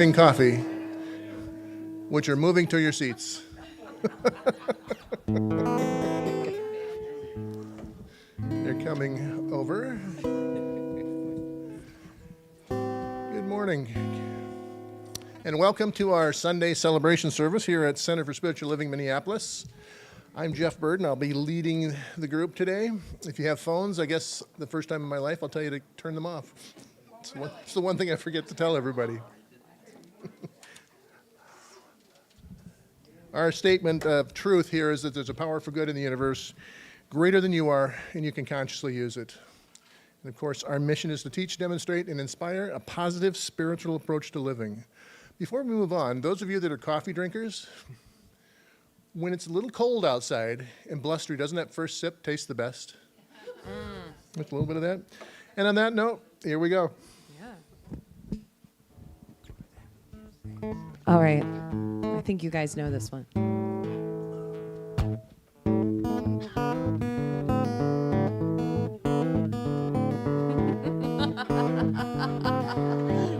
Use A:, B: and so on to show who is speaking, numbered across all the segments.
A: Coffee, which are moving to your seats. They're coming over. Good morning, and welcome to our Sunday celebration service here at Center for Spiritual Living, Minneapolis. I'm Jeff Bird, and I'll be leading the group today. If you have phones, I guess the first time in my life, I'll tell you to turn them off. It's the one thing I forget to tell everybody. Our statement of truth here is that there's a power for good in the universe greater than you are, and you can consciously use it. And of course, our mission is to teach, demonstrate, and inspire a positive spiritual approach to living. Before we move on, those of you that are coffee drinkers, when it's a little cold outside and blustery, doesn't that first sip taste the best? With a little bit of that. And on that note, here we go.
B: Yeah. All right. I think you guys know this one.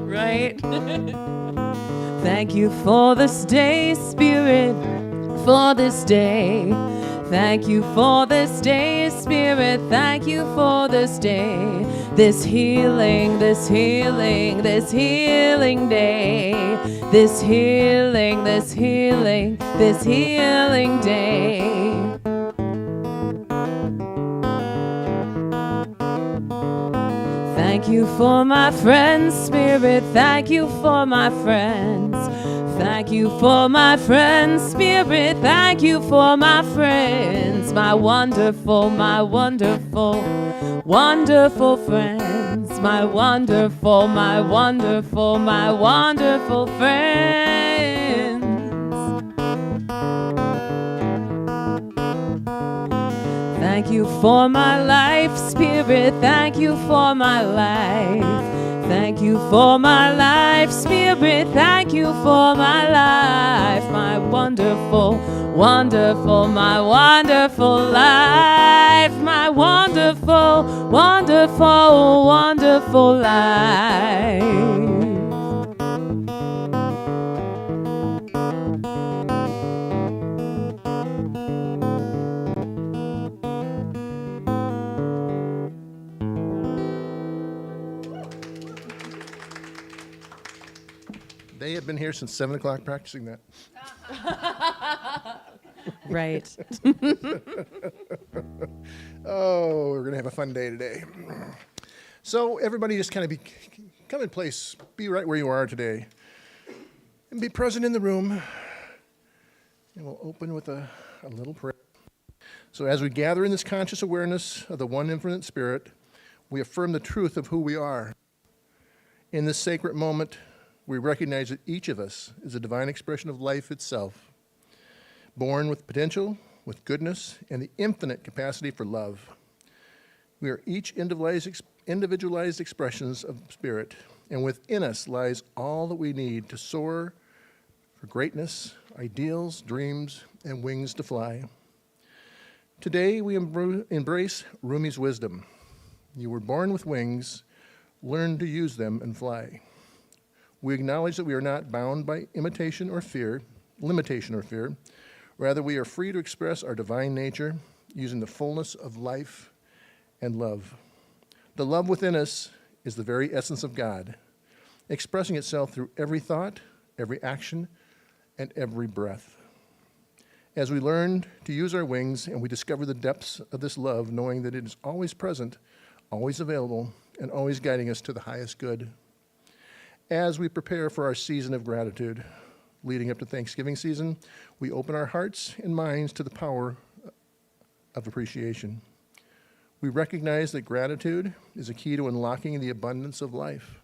B: Right? Thank you for this day, Spirit, for this day. Thank you for this day, Spirit. Thank you for this day. This healing, this healing, this healing day. This healing, this healing, this healing day. Thank you for my friends, Spirit. Thank you for my friends. Thank you for my friends, Spirit. Thank you for my friends. My wonderful, wonderful friends. My wonderful, wonderful friends. Thank you for my life, Spirit. Thank you for my life. Thank you for my life, Spirit. Thank you for my life. My wonderful, wonderful, my wonderful life. My wonderful, wonderful, wonderful life.
A: They have been here since 7 o'clock practicing that.
B: Right.
A: Oh, we're going to have a fun day today. So everybody just kind of come in place, be right where you are today, and be present in the room. And we'll open with a little prayer. So as we gather in this conscious awareness of the one infinite spirit, we affirm the truth of who we are. In this sacred moment, we recognize that each of us is a divine expression of life itself, born with potential, with goodness, and the infinite capacity for love. We are each individualized expressions of spirit, and within us lies all that we need to soar for greatness, ideals, dreams, and wings to fly. Today, we embrace Rumi's wisdom. You were born with wings, learn to use them and fly. We acknowledge that we are not bound by limitation or fear. Rather, we are free to express our divine nature using the fullness of life and love. The love within us is the very essence of God, expressing itself through every thought, every action, and every breath. As we learn to use our wings and we discover the depths of this love, knowing that it is always present, always available, and always guiding us to the highest good. As we prepare for our season of gratitude, leading up to Thanksgiving season, we open our hearts and minds to the power of appreciation. We recognize that gratitude is a key to unlocking the abundance of life.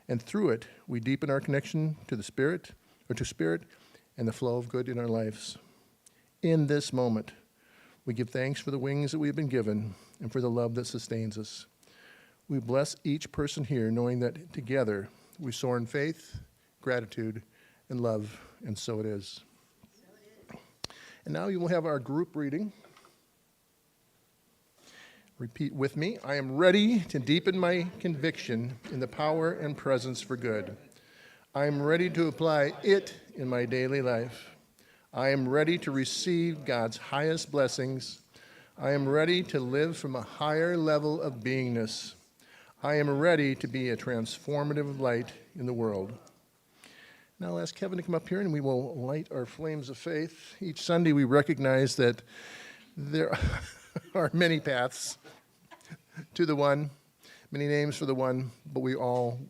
A: And through it, we deepen our connection to spirit and the flow of good in our lives. In this moment, we give thanks for the wings that we have been given and for the love that sustains us. We bless each person here, knowing that together we soar in faith, gratitude, and love, and so it is. And now you will have our group reading. Repeat with me. I am ready to deepen my conviction in the power and presence for good. I am ready to apply it in my daily life. I am ready to receive God's highest blessings. I am ready to live from a higher level of beingness. I am ready to be a transformative light in the world. Now I'll ask Kevin to come up here and we will light our flames of faith. Each Sunday we recognize that there are many paths to the one, many names for the one, but we all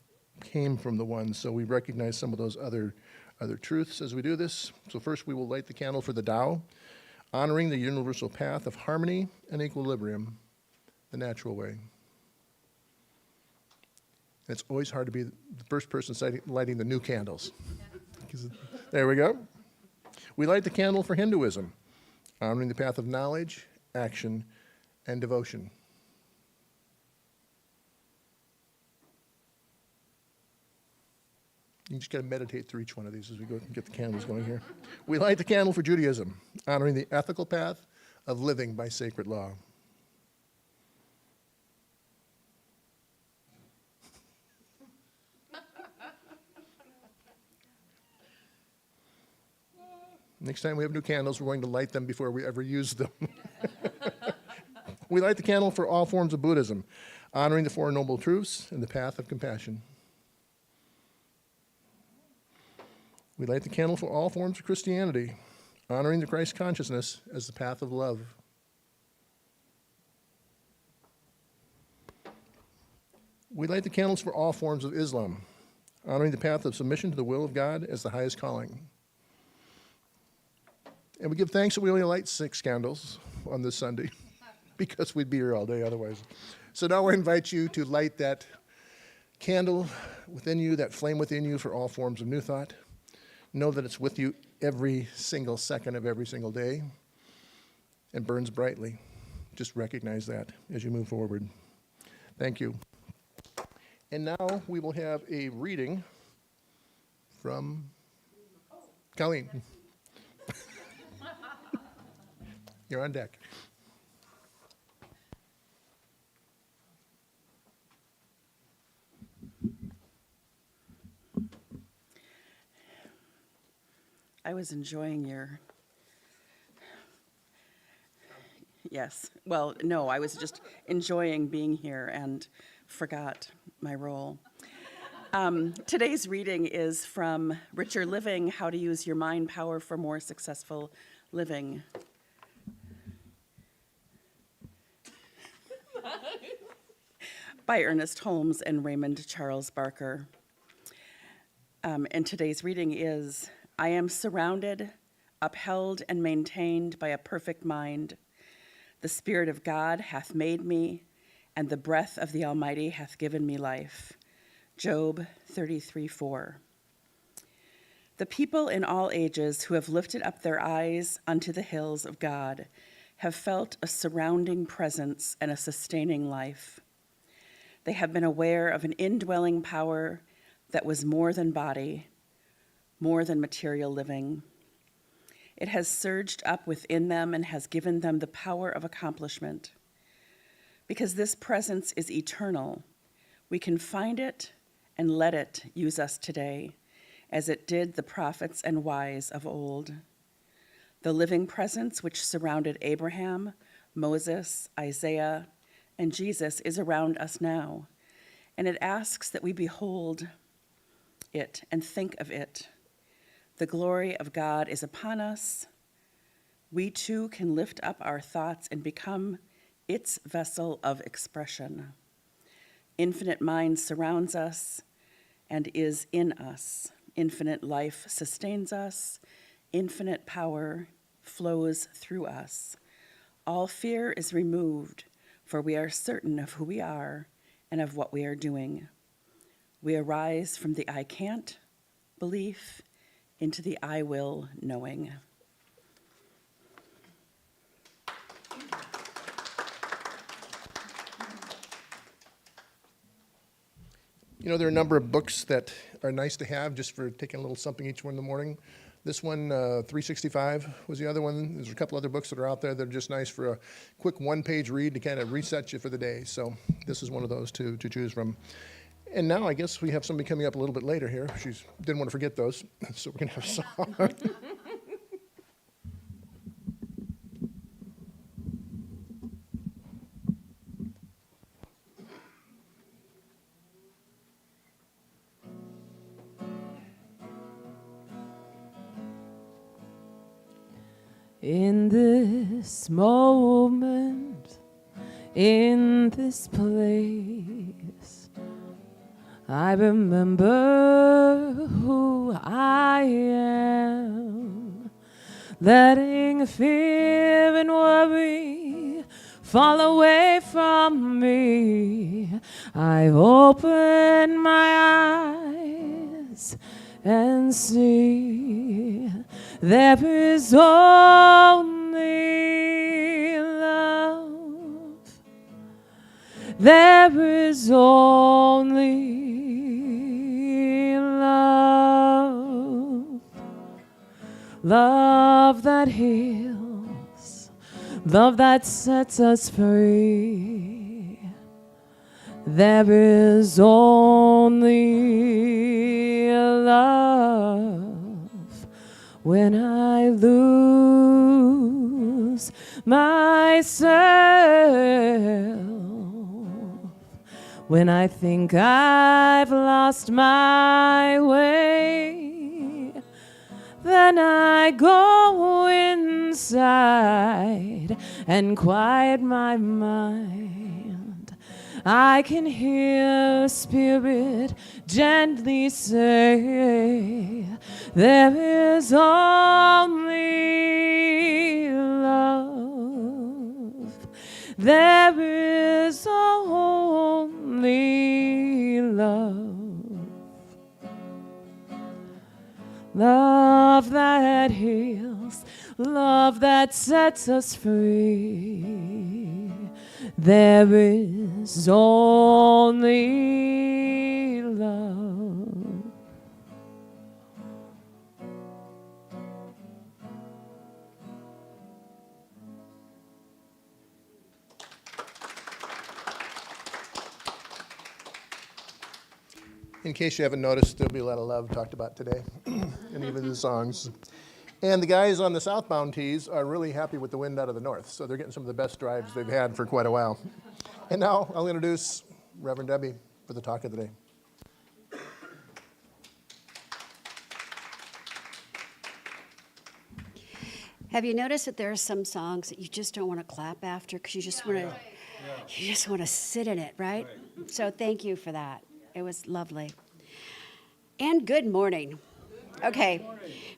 A: came from the one, so we recognize some of those other truths as we do this. So first we will light the candle for the Tao, honoring the universal path of harmony and equilibrium, the natural way. It's always hard to be the first person lighting the new candles. There we go. We light the candle for Hinduism, honoring the path of knowledge, action, and devotion. You just got to meditate through each one of these as we go and get the candles going here. We light the candle for Judaism, honoring the ethical path of living by sacred law. Next time we have new candles, we're going to light them before we ever use them. We light the candle for all forms of Buddhism, honoring the Four Noble Truths and the path of compassion. We light the candle for all forms of Christianity, honoring the Christ consciousness as the path of love. We light the candles for all forms of Islam, honoring the path of submission to the will of God as the highest calling. And we give thanks that we only light 6 candles on this Sunday, because we'd be here all day otherwise. So now I invite you to light that candle within you, that flame within you for all forms of new thought. Know that it's with you every single second of every single day and burns brightly. Just recognize that as you move forward. Thank you. And now we will have a reading from Colleen. You're on deck.
C: I was enjoying your, yes, well, no, I was just enjoying being here and forgot my role. Today's reading is from Richer Living, How to Use Your Mind Power for More Successful Living. By Ernest Holmes and Raymond Charles Barker. And today's reading is, I am surrounded, upheld, and maintained by a perfect mind. The Spirit of God hath made me, and the breath of the Almighty hath given me life. Job 33:4. The people in all ages who have lifted up their eyes unto the hills of God have felt a surrounding presence and a sustaining life. They have been aware of an indwelling power that was more than body, more than material living. It has surged up within them and has given them the power of accomplishment. Because this presence is eternal, we can find it and let it use us today, as it did the prophets and wise of old. The living presence which surrounded Abraham, Moses, Isaiah, and Jesus is around us now, and it asks that we behold it and think of it. The glory of God is upon us. We too can lift up our thoughts and become its vessel of expression. Infinite mind surrounds us and is in us. Infinite life sustains us. Infinite power flows through us. All fear is removed, for we are certain of who we are and of what we are doing. We arise from the I can't belief into the I will knowing.
A: You know, there are a number of books that are nice to have just for taking a little something each one in the morning. This one, 365, was the other one. There's a couple other books that are out there that are just nice for a quick one-page read to kind of reset you for the day. So this is one of those to choose from. And now I guess we have somebody coming up a little bit later here. She didn't want to forget those, so we're going to have a song.
B: In this moment, in this place, I remember who I am, letting fear and worry fall away from me. I've opened my eyes and see there is only love. There is only love. Love that heals, love that sets us free. There is only love. When I lose myself, when I think I've lost my way, then I go inside and quiet my mind. I can hear Spirit gently say, there is only love. There is only love. Love that heals, love that sets us free. There is only love.
A: In case you haven't noticed, there'll be a lot of love talked about today, and even the songs. And the guys on the southbound tees are really happy with the wind out of the north, so they're getting some of the best drives they've had for quite a while. And now I'll introduce Reverend Debbie for the talk of the day.
D: Have you noticed that there are some songs that you just don't want to clap after because you just want to sit in it, right? So thank you for that. It was lovely. And good morning. Okay,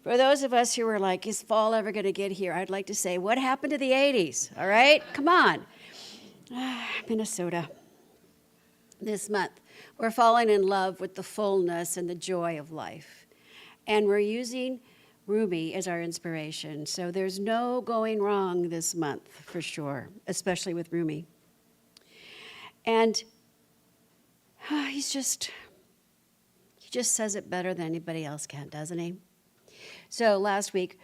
D: for those of us who were like, is fall ever going to get here? I'd like to say, what happened to the 80s? All right, come on. Minnesota. This month, we're falling in love with the fullness and the joy of life. And we're using Rumi as our inspiration. So there's no going wrong this month, for sure, especially with Rumi. And he just says it better than anybody else can, doesn't he? So last week,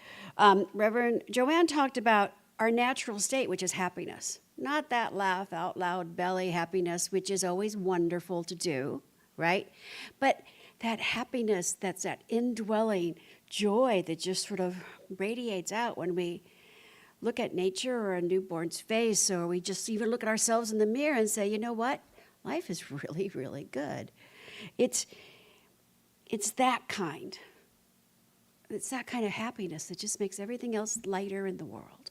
D: Reverend Joanne talked about our natural state, which is happiness. Not that laugh out loud belly happiness, which is always wonderful to do, right? But that happiness, that's that indwelling joy that just sort of radiates out when we look at nature or a newborn's face, or we just even look at ourselves in the mirror and say, you know what? Life is really, really good. It's that kind. It's that kind of happiness that just makes everything else lighter in the world.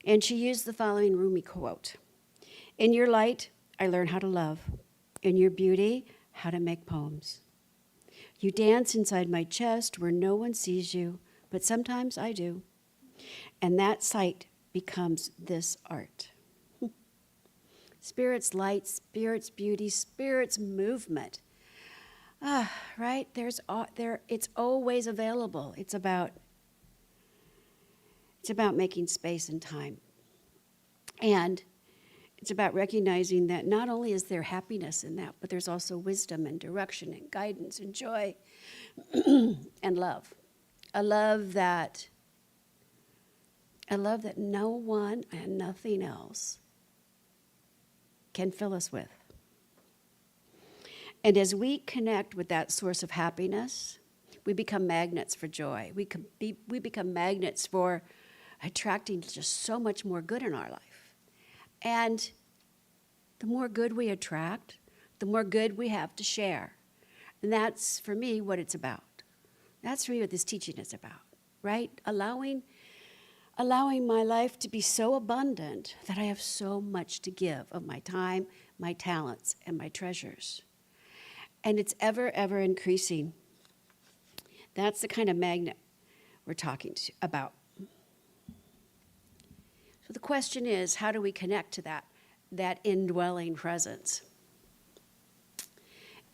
D: And she used the following Rumi quote. In your light, I learn how to love. In your beauty, how to make poems. You dance inside my chest where no one sees you, but sometimes I do. And that sight becomes this art. Spirit's light, Spirit's beauty, Spirit's movement. Right? It's always available. It's about making space and time. And it's about recognizing that not only is there happiness in that, but there's also wisdom and direction and guidance and joy and love. A love that no one and nothing else can fill us with. And as we connect with that source of happiness, we become magnets for joy. We become magnets for attracting just so much more good in our life. And the more good we attract, the more good we have to share. And that's, for me, what it's about. That's, for me, what this teaching is about, right? Allowing my life to be so abundant that I have so much to give of my time, my talents, and my treasures. And it's ever, ever increasing. That's the kind of magnet we're talking about. So the question is, how do we connect to that indwelling presence?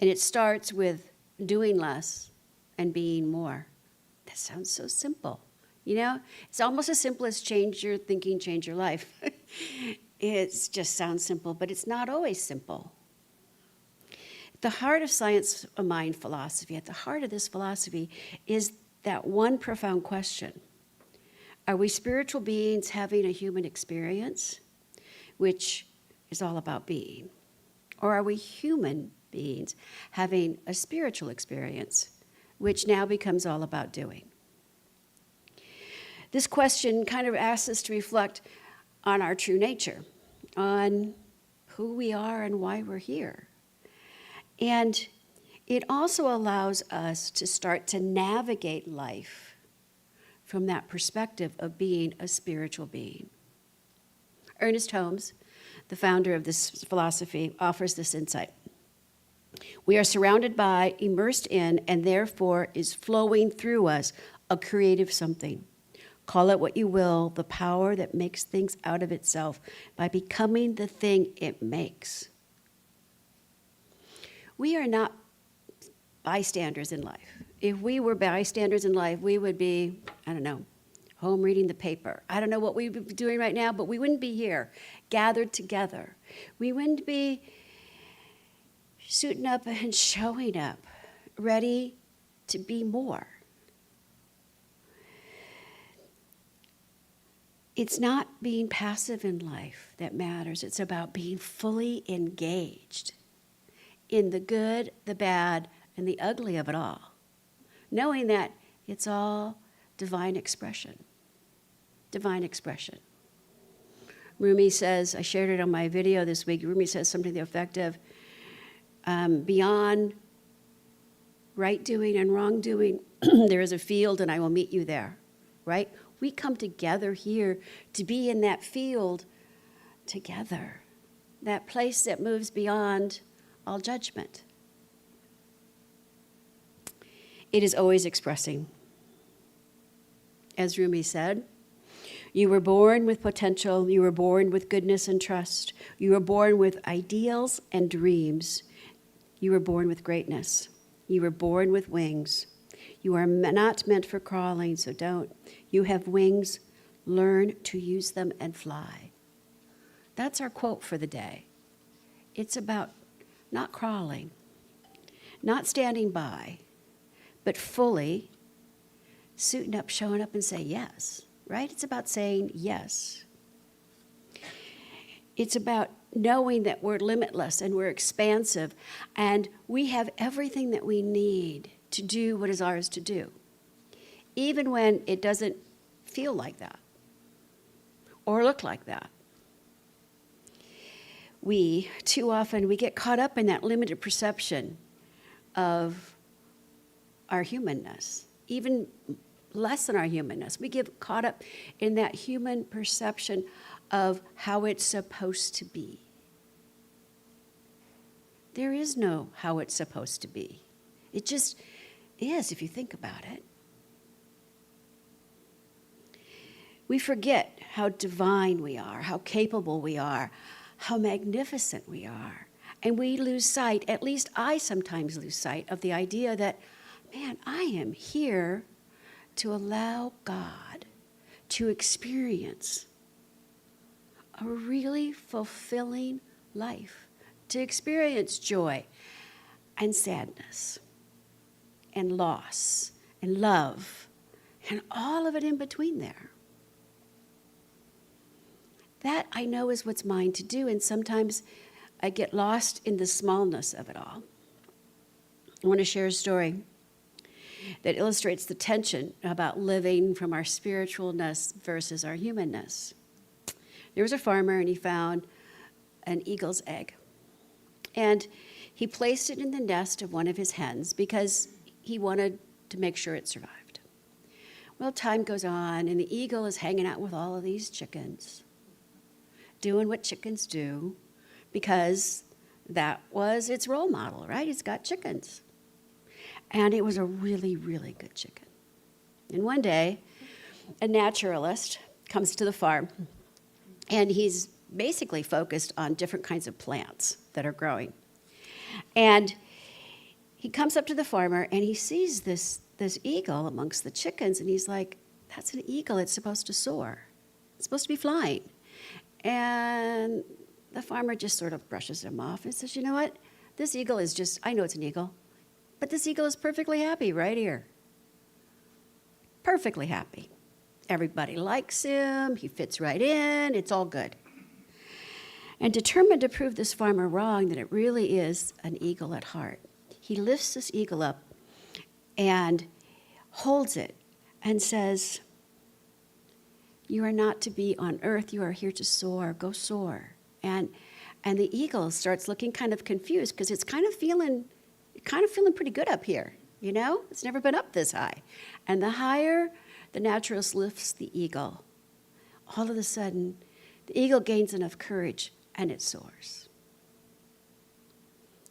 D: And it starts with doing less and being more. That sounds so simple. You know, it's almost as simple as change your thinking, change your life. It just sounds simple, but it's not always simple. At the heart of science of mind philosophy, at the heart of this philosophy, is that one profound question. Are we spiritual beings having a human experience, which is all about being? Or are we human beings having a spiritual experience, which now becomes all about doing? This question kind of asks us to reflect on our true nature, on who we are and why we're here. And it also allows us to start to navigate life from that perspective of being a spiritual being. Ernest Holmes, the founder of this philosophy, offers this insight. We are surrounded by, immersed in, and therefore is flowing through us a creative something. Call it what you will, the power that makes things out of itself by becoming the thing it makes. We are not bystanders in life. If we were bystanders in life, we would be, I don't know, home reading the paper. I don't know what we would be doing right now, but we wouldn't be here, gathered together. We wouldn't be suiting up and showing up, ready to be more. It's not being passive in life that matters. It's about being fully engaged in the good, the bad, and the ugly of it all, knowing that it's all divine expression. Divine expression. Rumi says, I shared it on my video this week, Rumi says something to the effect of, beyond right doing and wrong doing, there is a field and I will meet you there, right? We come together here to be in that field together, that place that moves beyond all judgment. It is always expressing. As Rumi said, you were born with potential, you were born with goodness and trust, you were born with ideals and dreams, you were born with greatness, you were born with wings. You are not meant for crawling, so don't. You have wings, learn to use them and fly. That's our quote for the day. It's about not crawling, not standing by, but fully suiting up, showing up and say yes, right? It's about saying yes. It's about knowing that we're limitless and we're expansive and we have everything that we need to do what is ours to do, even when it doesn't feel like that or look like that. Too often, we get caught up in that limited perception of our humanness, even less than our humanness. We get caught up in that human perception of how it's supposed to be. There is no how it's supposed to be. It just is, if you think about it. We forget how divine we are, how capable we are, how magnificent we are. And we lose sight, at least I sometimes lose sight, of the idea that, man, I am here to allow God to experience a really fulfilling life, to experience joy and sadness and loss and love and all of it in between there. That I know is what's mine to do, and sometimes I get lost in the smallness of it all. I want to share a story that illustrates the tension about living from our spiritualness versus our humanness. There was a farmer, and he found an eagle's egg. And he placed it in the nest of one of his hens because he wanted to make sure it survived. Well, time goes on, and the eagle is hanging out with all of these chickens, doing what chickens do, because that was its role model, right? It's got chickens. And it was a really, really good chicken. And one day, a naturalist comes to the farm, and he's basically focused on different kinds of plants that are growing. And he comes up to the farmer, and he sees this eagle amongst the chickens, and he's like, that's an eagle. It's supposed to soar. It's supposed to be flying. And the farmer just sort of brushes him off and says, you know what? This eagle is just, I know it's an eagle, but this eagle is perfectly happy right here. Perfectly happy. Everybody likes him. He fits right in. It's all good. And determined to prove this farmer wrong, that it really is an eagle at heart, he lifts this eagle up and holds it and says, you are not to be on earth. You are here to soar. Go soar. And the eagle starts looking kind of confused because it's kind of feeling pretty good up here, you know? It's never been up this high. And the higher the naturalist lifts the eagle, all of a sudden, the eagle gains enough courage and it soars.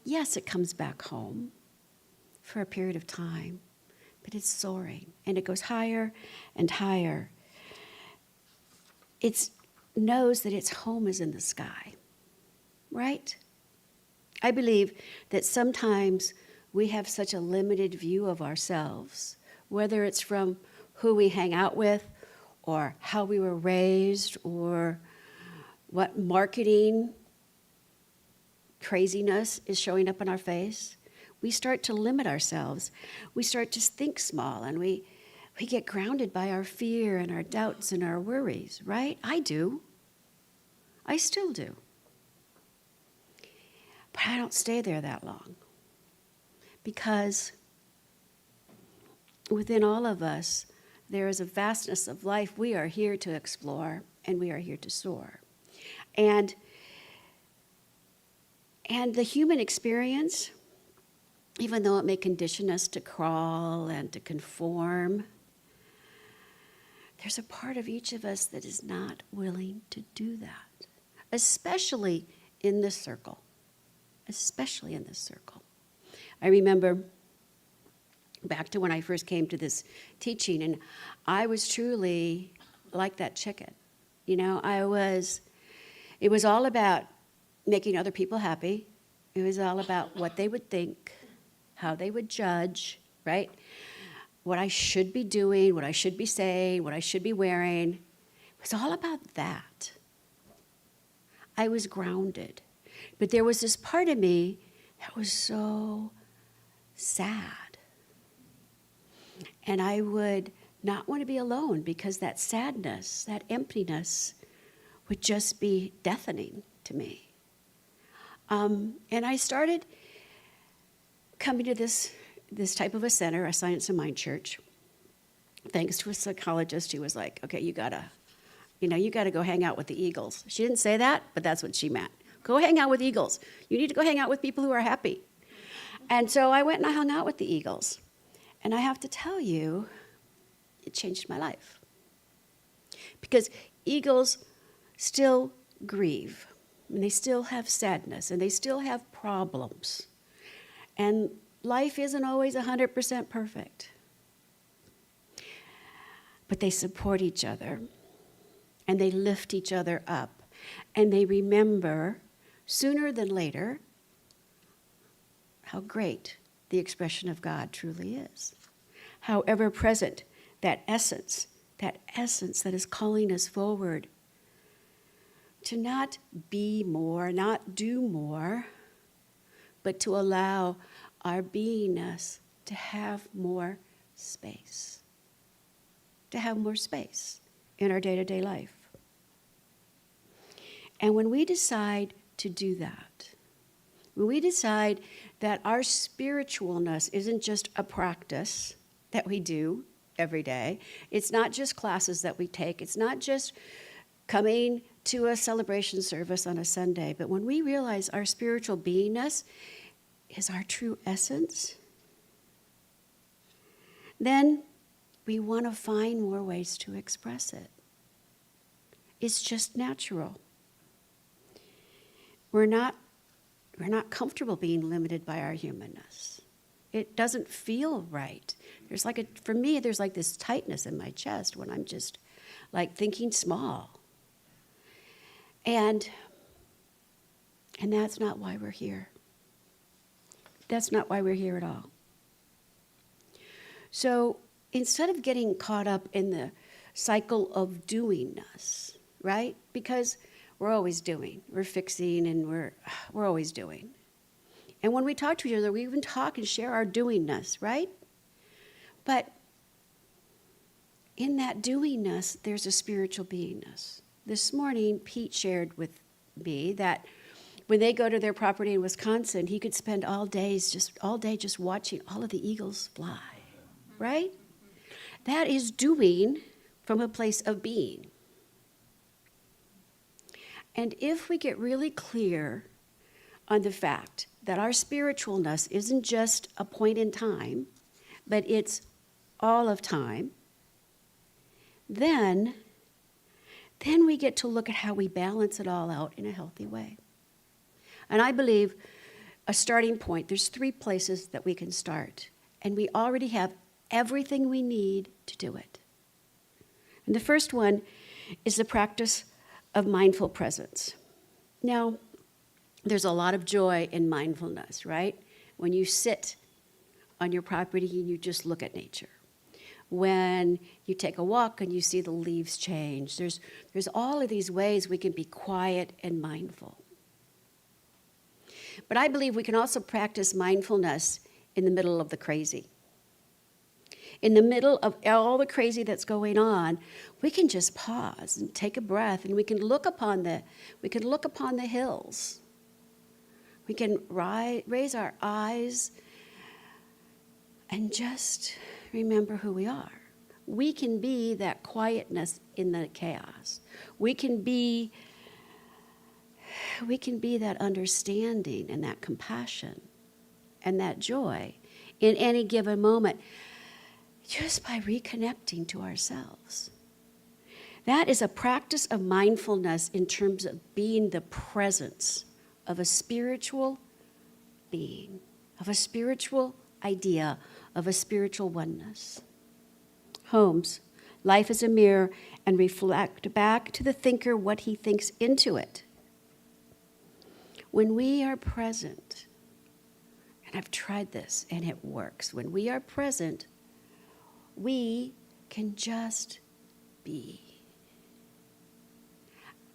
D: Yes, it comes back home for a period of time, but it's soaring, and it goes higher and higher. It knows that its home is in the sky, right? I believe that sometimes we have such a limited view of ourselves, whether it's from who we hang out with or how we were raised or what marketing craziness is showing up in our face. We start to limit ourselves. We start to think small, and we get grounded by our fear and our doubts and our worries, right? I do. I still do. But I don't stay there that long, because within all of us, there is a vastness of life we are here to explore, and we are here to soar. And the human experience, even though it may condition us to crawl and to conform, there's a part of each of us that is not willing to do that, especially in this circle. Especially in this circle. I remember back to when I first came to this teaching, and I was truly like that chicken. You know, it was all about making other people happy. It was all about what they would think, how they would judge, right? What I should be doing, what I should be saying, what I should be wearing. It was all about that. I was grounded. But there was this part of me that was so sad. And I would not want to be alone, because that sadness, that emptiness would just be deafening to me. And I started coming to this type of a center, a Science and Mind church, thanks to a psychologist who was like, okay, you gotta go hang out with the eagles. She didn't say that, but that's what she meant. Go hang out with eagles. You need to go hang out with people who are happy. And so I went and I hung out with the eagles. And I have to tell you, it changed my life. Because eagles still grieve, and they still have sadness, and they still have problems. And life isn't always 100% perfect. But they support each other, and they lift each other up, and they remember sooner than later how great the expression of God truly is. How ever present that essence that is calling us forward to not be more, not do more, but to allow our beingness to have more space. To have more space in our day-to-day life. And when we decide to do that, when we decide that our spiritualness isn't just a practice that we do every day. It's not just classes that we take. It's not just coming to a celebration service on a Sunday. But when we realize our spiritual beingness is our true essence, then we want to find more ways to express it. It's just natural. We're not comfortable being limited by our humanness. It doesn't feel right. For me, there's like this tightness in my chest when I'm just like thinking small. And that's not why we're here. That's not why we're here at all. So instead of getting caught up in the cycle of doingness, right? Because we're always doing. We're fixing and we're always doing. And when we talk to each other, we even talk and share our doingness, right? But in that doingness, there's a spiritual beingness. This morning, Pete shared with me that when they go to their property in Wisconsin, he could spend all day just watching all of the eagles fly, right? That is doing from a place of being. And if we get really clear on the fact that our spiritualness isn't just a point in time, but it's all of time, then we get to look at how we balance it all out in a healthy way. And I believe a starting point, there's 3 places that we can start. And we already have everything we need to do it. And the first one is the practice of mindful presence. Now, there's a lot of joy in mindfulness, right? When you sit on your property and you just look at nature. When you take a walk and you see the leaves change. There's all of these ways we can be quiet and mindful. But I believe we can also practice mindfulness in the middle of the crazy. In the middle of all the crazy that's going on, we can just pause and take a breath, and we can look upon the hills. We can raise our eyes and just remember who we are. We can be that quietness in the chaos. We can be that understanding and that compassion and that joy in any given moment just by reconnecting to ourselves. That is a practice of mindfulness in terms of being the presence of a spiritual being, of a spiritual idea, of a spiritual oneness. Holmes, life is a mirror, and reflect back to the thinker what he thinks into it. When we are present, and I've tried this and it works, when we are present, we can just be.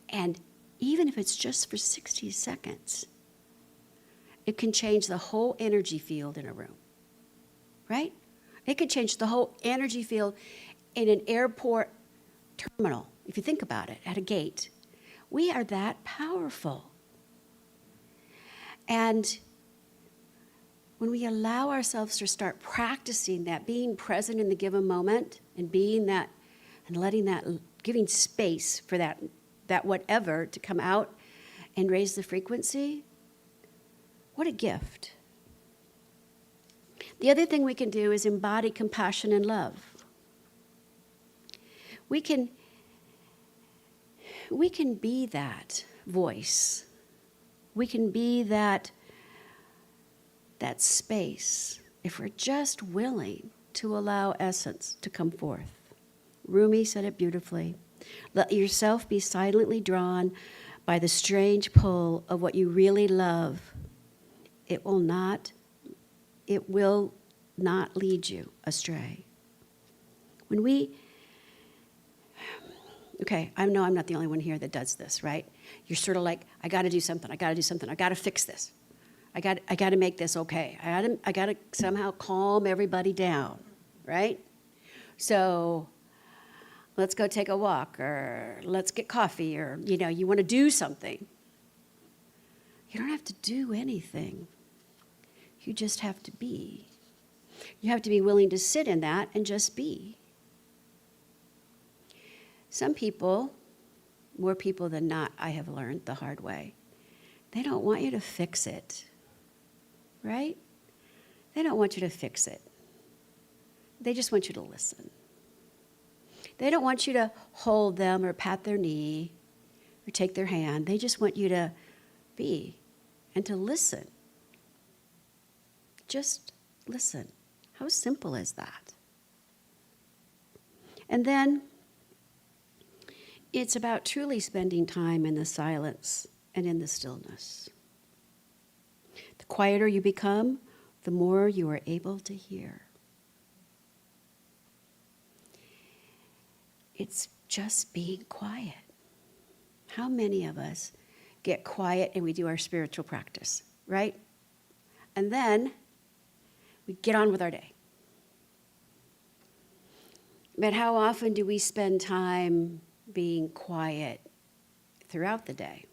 D: And even if it's just for 60 seconds, it can change the whole energy field in a room, right? It could change the whole energy field in an airport terminal, if you think about it, at a gate. We are that powerful. And when we allow ourselves to start practicing that, being present in the given moment and being that and letting that, giving space for that whatever to come out and raise the frequency, what a gift. The other thing we can do is embody compassion and love. We can be that voice. We can be that space if we're just willing to allow essence to come forth. Rumi said it beautifully. Let yourself be silently drawn by the strange pull of what you really love. It will not lead you astray. I know I'm not the only one here that does this, right? You're sort of like, I got to do something, I got to fix this. I got to make this okay. I got to somehow calm everybody down, right? So let's go take a walk, or let's get coffee, or, you want to do something. You don't have to do anything. You just have to be. You have to be willing to sit in that and just be. Some people, more people than not, I have learned the hard way, they don't want you to fix it, right? They don't want you to fix it. They just want you to listen. They don't want you to hold them or pat their knee or take their hand. They just want you to be and to listen. Just listen. How simple is that? And then it's about truly spending time in the silence and in the stillness. The quieter you become, the more you are able to hear. It's just being quiet. How many of us get quiet and we do our spiritual practice, right? And then we get on with our day. But how often do we spend time being quiet throughout the day?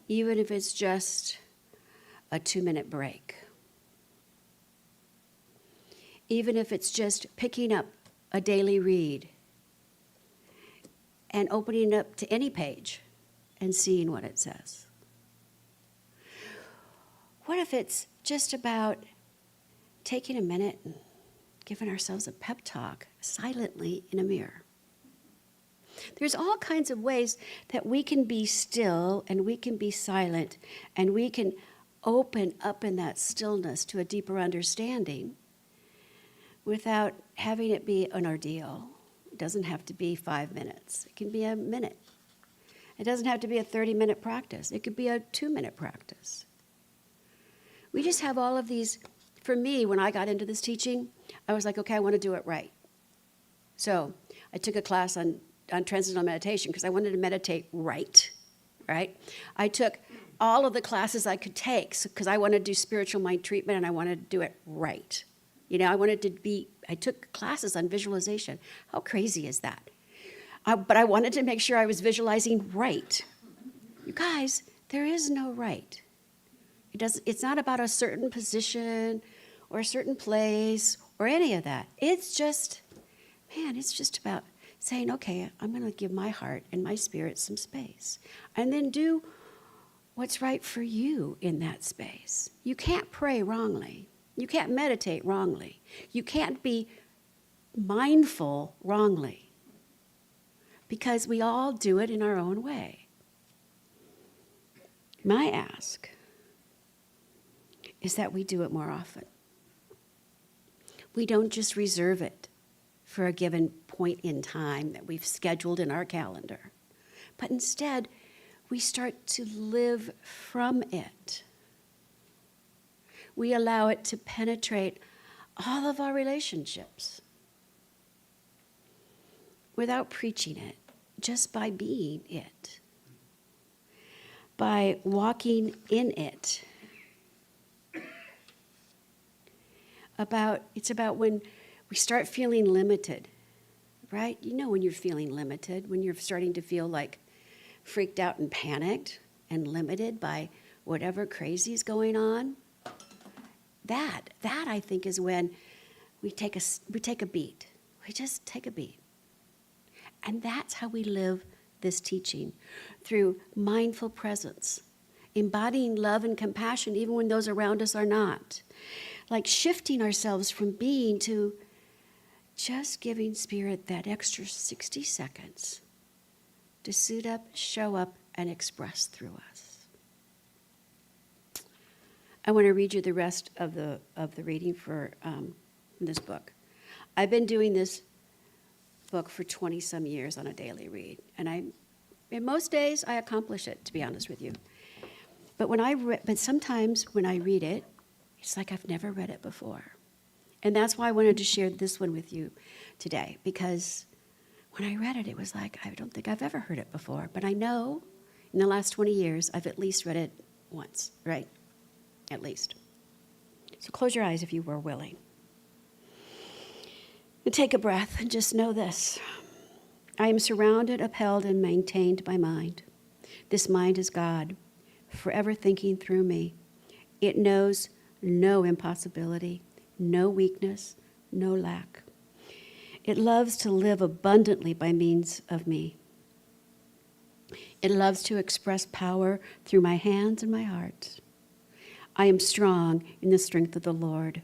D: Even if it's just a 2-minute break. Even if it's just picking up a daily read and opening it up to any page and seeing what it says. What if it's just about taking a minute and giving ourselves a pep talk silently in a mirror? There's all kinds of ways that we can be still and we can be silent and we can open up in that stillness to a deeper understanding without having it be an ordeal. It doesn't have to be 5 minutes. It can be a minute. It doesn't have to be a 30-minute practice. It could be a 2-minute practice. We just have all of these. For me, when I got into this teaching, I was like, okay, I want to do it right. So I took a class on transcendental meditation because I wanted to meditate right? I took all of the classes I could take because I wanted to do spiritual mind treatment and I wanted to do it right. I took classes on visualization. How crazy is that? But I wanted to make sure I was visualizing right. You guys, there is no right. It's not about a certain position or a certain place or any of that. It's just about saying, okay, I'm going to give my heart and my spirit some space. And then do what's right for you in that space. You can't pray wrongly. You can't meditate wrongly. You can't be mindful wrongly. Because we all do it in our own way. My ask is that we do it more often. We don't just reserve it for a given point in time that we've scheduled in our calendar, but instead we start to live from it. We allow it to penetrate all of our relationships without preaching it, just by being it, by walking in it. It's about when we start feeling limited, right? You know when you're feeling limited, when you're starting to feel like freaked out and panicked and limited by whatever crazy is going on. That I think is when we take a beat. We just take a beat. And that's how we live this teaching, through mindful presence, embodying love and compassion even when those around us are not. Like shifting ourselves from being to just giving Spirit that extra 60 seconds to suit up, show up, and express through us. I want to read you the rest of the reading for this book. I've been doing this book for 20-some years on a daily read, and in most days I accomplish it, to be honest with you. But sometimes when I read it, it's like I've never read it before. And that's why I wanted to share this one with you today, because when I read it, it was like, I don't think I've ever heard it before. But I know in the last 20 years, I've at least read it once, right? At least. So close your eyes if you were willing. And take a breath and just know this. I am surrounded, upheld, and maintained by mind. This mind is God, forever thinking through me. It knows no impossibility, no weakness, no lack. It loves to live abundantly by means of me. It loves to express power through my hands and my heart. I am strong in the strength of the Lord.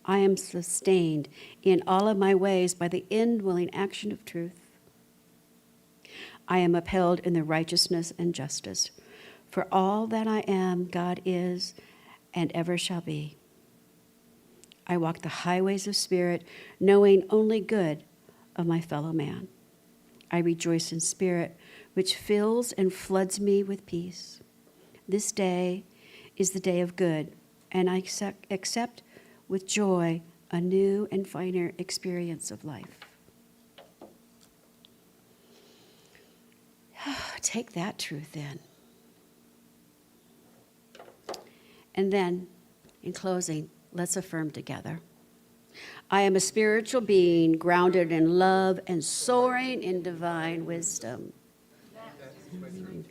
D: I am sustained in all of my ways by the indwelling action of truth. I am upheld in the righteousness and justice. For all that I am, God is and ever shall be. I walk the highways of spirit, knowing only good of my fellow man. I rejoice in spirit, which fills and floods me with peace. This day is the day of good, and I accept with joy a new and finer experience of life. Take that truth in. And then, in closing, let's affirm together. I am a spiritual being grounded in love and soaring in divine wisdom.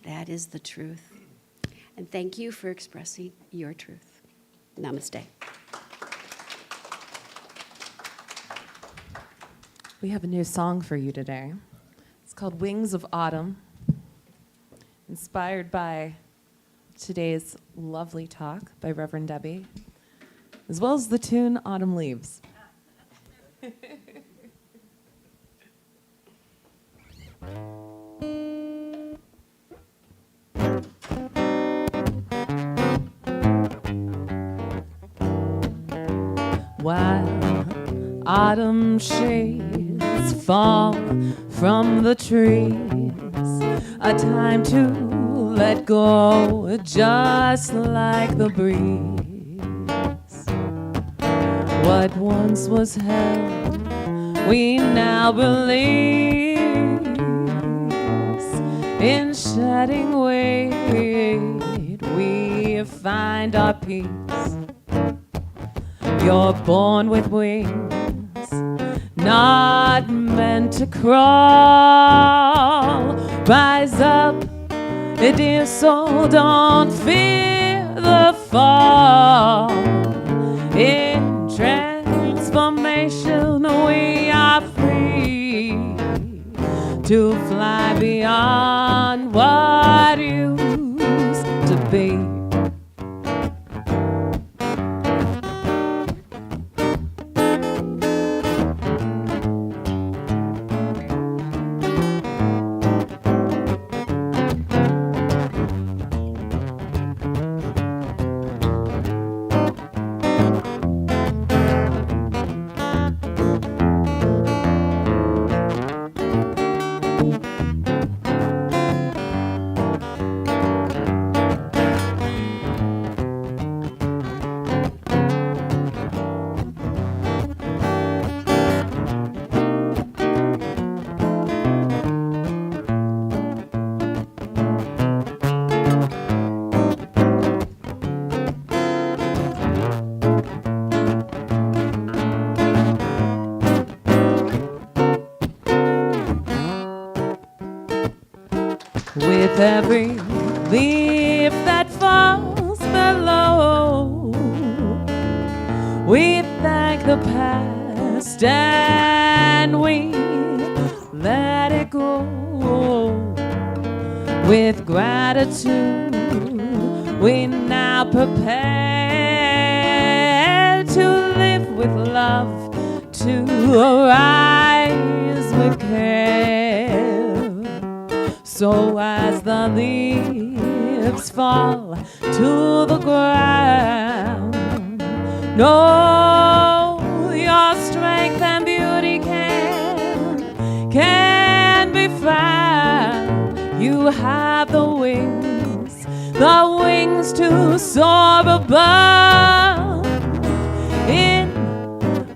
D: That is the truth. And thank you for expressing your truth. Namaste.
B: We have a new song for you today. It's called Wings of Autumn, inspired by today's lovely talk by Reverend Debbie, as well as the tune Autumn Leaves. While autumn shades fall from the trees, a time to let go, just like the breeze. What once was held, we now release. In shedding weight, we find our peace. You're born with wings, not meant to crawl. Rise up, dear soul, don't fear the fall. In transformation, we are free to fly beyond what used to be. With every leaf that falls below, we thank the past and we let it go. With gratitude, we now prepare to live with love, to arise with care. So as the leaves fall to the ground, know your strength and beauty can be found. You have the wings to soar above. In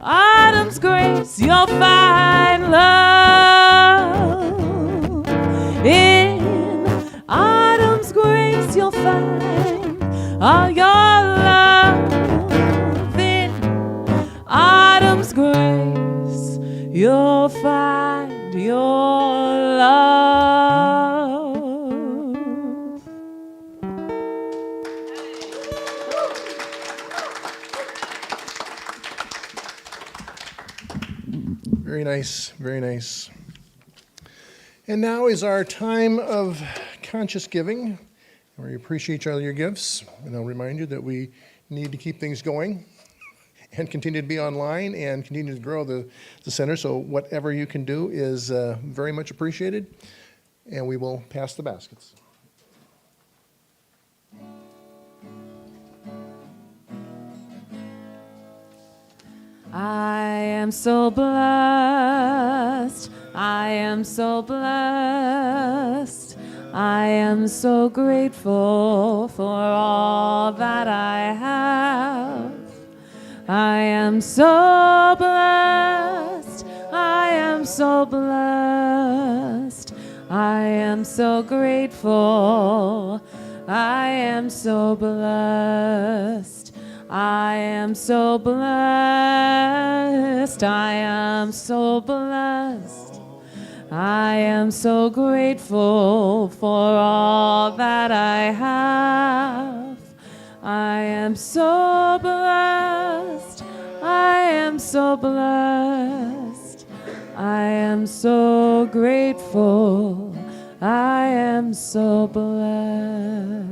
B: autumn's grace, you'll find love. In autumn's grace, you'll find all your love. In autumn's grace, you'll find your love.
A: Very nice, very nice. And now is our time of conscious giving. We appreciate all your gifts, and I'll remind you that we need to keep things going and continue to be online and continue to grow the center. So whatever you can do is very much appreciated, and we will pass the baskets.
B: I am so blessed. I am so blessed. I am so grateful for all that I have. I am so blessed. I am so blessed. I am so grateful. I am so blessed. I am so blessed. I am so blessed. I am so grateful for all that I have. I am so blessed. I am so blessed. I am so grateful. I am so blessed.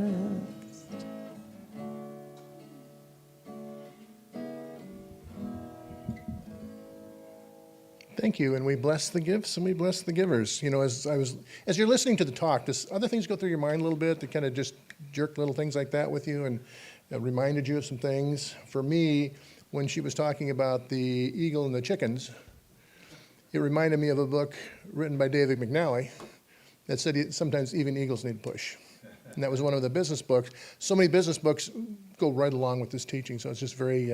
A: Thank you, and we bless the gifts and we bless the givers. You know, as you're listening to the talk, does other things go through your mind a little bit that kind of just jerk little things like that with you and reminded you of some things? For me, when she was talking about the eagle and the chickens, it reminded me of a book written by David McNally that said sometimes even eagles need push. And that was one of the business books. So many business books go right along with this teaching, so it's just very,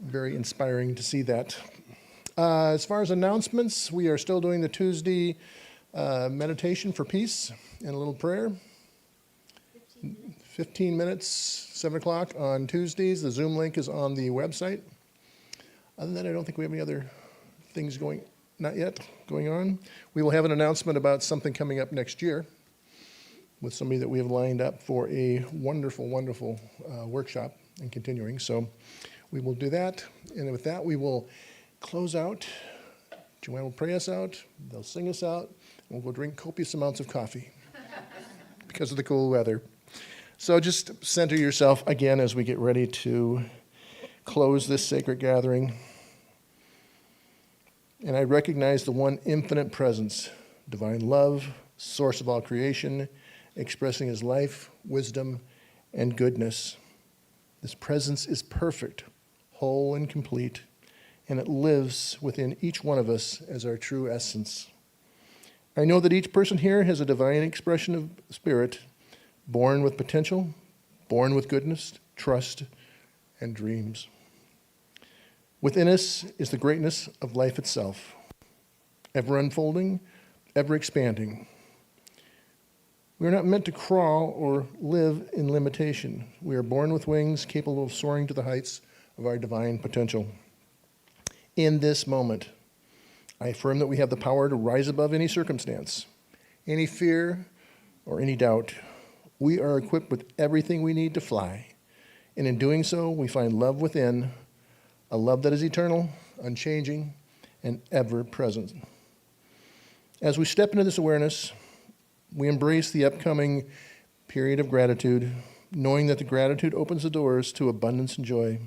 A: very inspiring to see that. As far as announcements, we are still doing the Tuesday meditation for peace and a little prayer. 15 minutes, 7 o'clock on Tuesdays. The Zoom link is on the website. Other than that, I don't think we have any other things going on. We will have an announcement about something coming up next year with somebody that we have lined up for a wonderful, wonderful workshop and continuing. So we will do that. And with that, we will close out. Joanne will pray us out. They'll sing us out. And we'll go drink copious amounts of coffee because of the cool weather. So just center yourself again as we get ready to close this sacred gathering. And I recognize the one infinite presence, divine love, source of all creation, expressing his life, wisdom, and goodness. This presence is perfect, whole, and complete, and it lives within each one of us as our true essence. I know that each person here has a divine expression of spirit, born with potential, born with goodness, trust, and dreams. Within us is the greatness of life itself, ever unfolding, ever expanding. We are not meant to crawl or live in limitation. We are born with wings, capable of soaring to the heights of our divine potential. In this moment, I affirm that we have the power to rise above any circumstance, any fear, or any doubt. We are equipped with everything we need to fly, and in doing so, we find love within, a love that is eternal, unchanging, and ever present. As we step into this awareness, we embrace the upcoming period of gratitude, knowing that the gratitude opens the doors to abundance and joy.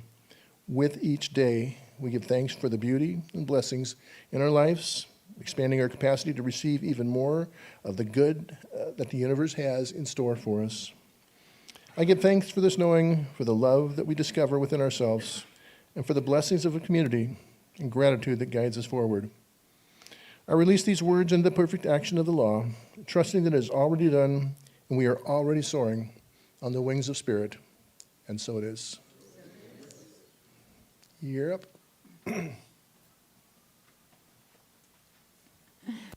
A: With each day, we give thanks for the beauty and blessings in our lives, expanding our capacity to receive even more of the good that the universe has in store for us. I give thanks for this knowing, for the love that we discover within ourselves, and for the blessings of a community and gratitude that guides us forward. I release these words into the perfect action of the law, trusting that it is already done and we are already soaring on the wings of spirit, and so it is. You're up.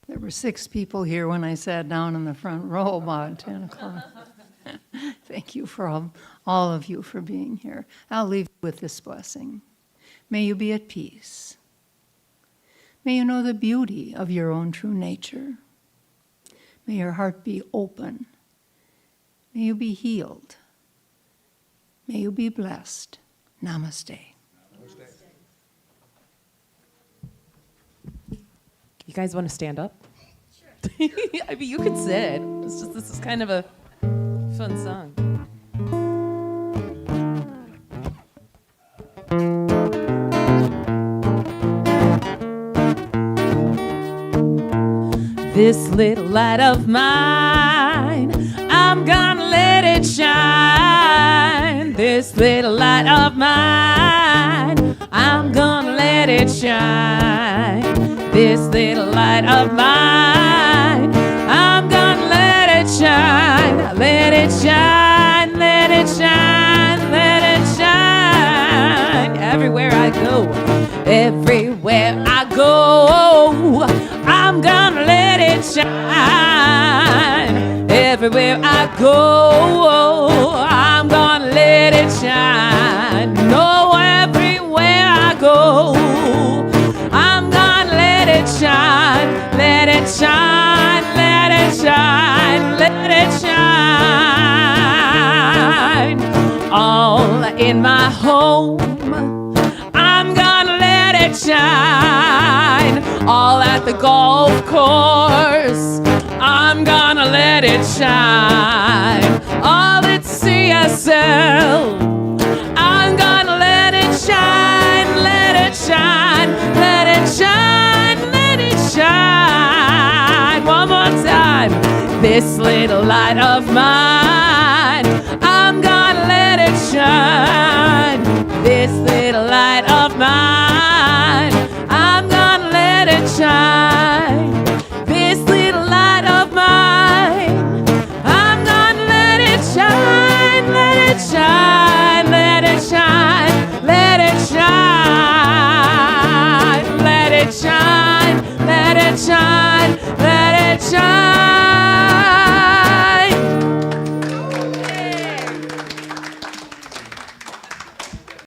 E: There were 6 people here when I sat down in the front row about 10 o'clock. Thank you for all of you for being here. I'll leave you with this blessing. May you be at peace. May you know the beauty of your own true nature. May your heart be open. May you be healed. May you be blessed. Namaste.
A: Namaste.
B: guys want to stand up? Sure. I mean, you could sit. It's just, this is kind of a fun song. This little light of mine, I'm gonna let it shine. This little light of mine, I'm gonna let it shine. This little light of mine, I'm gonna let it shine. Let it shine, let it shine, let it shine. Everywhere I go, everywhere I go, I'm gonna let it shine. Everywhere I go, I'm gonna let it shine. No, everywhere I go, I'm gonna let it shine. Let it shine, let it shine, let it shine. All in my home, I'm gonna let it shine. All at the golf course, I'm gonna let it shine. All at CSL, I'm gonna let it shine, let it shine, let it shine, let it shine. One more time. This little light of mine, I'm gonna let it shine. This little light of mine, I'm gonna let it shine. This little light of mine, I'm gonna let it shine, let it shine, let it shine, let it shine, let it shine, let it shine.